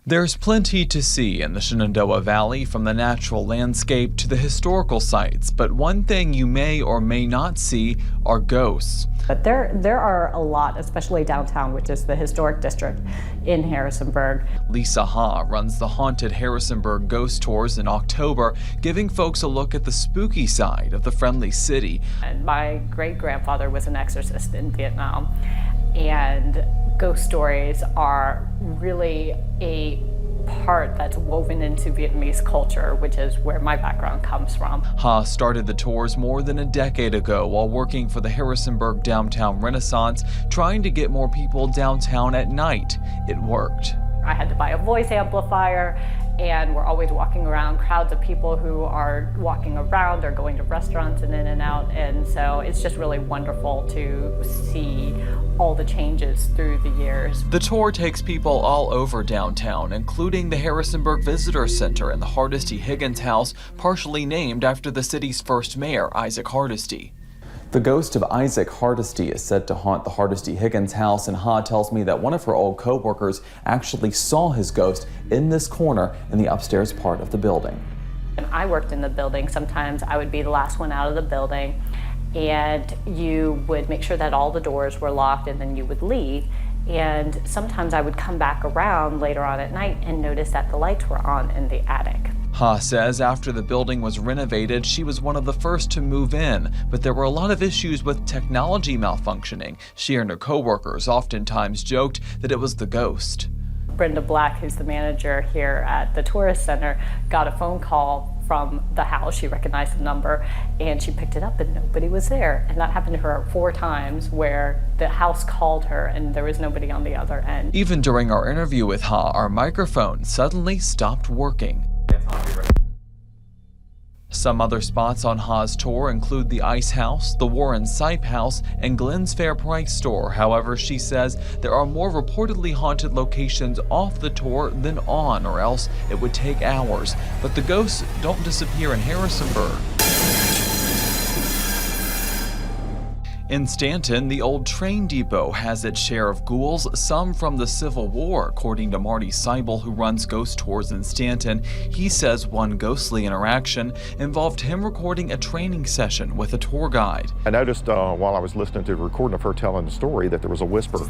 There's plenty to see in the Shenandoah Valley, from the natural landscape to the historical sites, but one thing you may or may not see are ghosts. But there are a lot, especially downtown, which is the historic district in Harrisonburg. Lisa Ha runs the Haunted Harrisonburg Ghost Tours in October, giving folks a look at the spooky side of the friendly city. And my great-grandfather was an exorcist in Vietnam, and ghost stories are really a part that's woven into Vietnamese culture, which is where my background comes from. Ha started the tours more than a decade ago while working for the Harrisonburg Downtown Renaissance, trying to get more people downtown at night. It worked. I had to buy a voice amplifier, and we're always walking around crowds of people who are walking around or going to restaurants and in and out, and so it's just really wonderful to see all the changes through the years. The tour takes people all over downtown, including the Harrisonburg Visitor Center and the Hardesty Higgins House, partially named after the city's first mayor, Isaac Hardesty. The ghost of Isaac Hardesty is said to haunt the Hardesty Higgins house, and Ha tells me that one of her old co-workers actually saw his ghost in this corner in the upstairs part of the building. When I worked in the building, sometimes I would be the last one out of the building, and you would make sure that all the doors were locked, and then you would leave. And sometimes I would come back around later on at night and notice that the lights were on in the attic. Ha says after the building was renovated, she was one of the first to move in, but there were a lot of issues with technology malfunctioning. She and her co-workers oftentimes joked that it was the ghost. Brenda Black, who's the manager here at the tourist center, got a phone call from the house. She recognized the number and she picked it up, and nobody was there. And that happened to her 4 times, where the house called her and there was nobody on the other end. Even during our interview with Ha, our microphone suddenly stopped working. Some other spots on Ha's tour include the Ice House, the Warren Sipe House, and Glenn's Fair Price Store. However, she says there are more reportedly haunted locations off the tour than on, or else it would take hours. But the ghosts don't disappear in Harrisonburg. In Staunton, the old train depot has its share of ghouls, some from the Civil War, according to Marty Seibel, who runs ghost tours in Staunton. He says one ghostly interaction involved him recording a training session with a tour guide. I noticed while I was listening to the recording of her telling the story that there was a whisper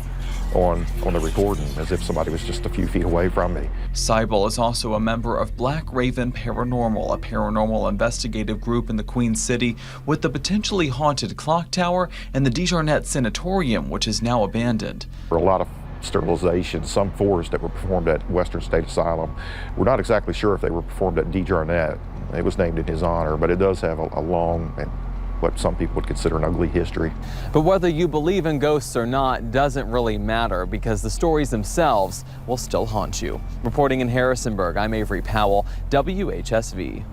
on the recording, as if somebody was just a few feet away from me. Seibel is also a member of Black Raven Paranormal, a paranormal investigative group in the Queen City, with the potentially haunted clock tower and the DeJarnette Sanatorium, which is now abandoned. There were a lot of sterilizations, some 4s that were performed at Western State Asylum. We're not exactly sure if they were performed at DeJarnette. It was named in his honor, but it does have a long and what some people would consider an ugly history. But whether you believe in ghosts or not doesn't really matter, because the stories themselves will still haunt you. Reporting in Harrisonburg, I'm Avery Powell, WHSV.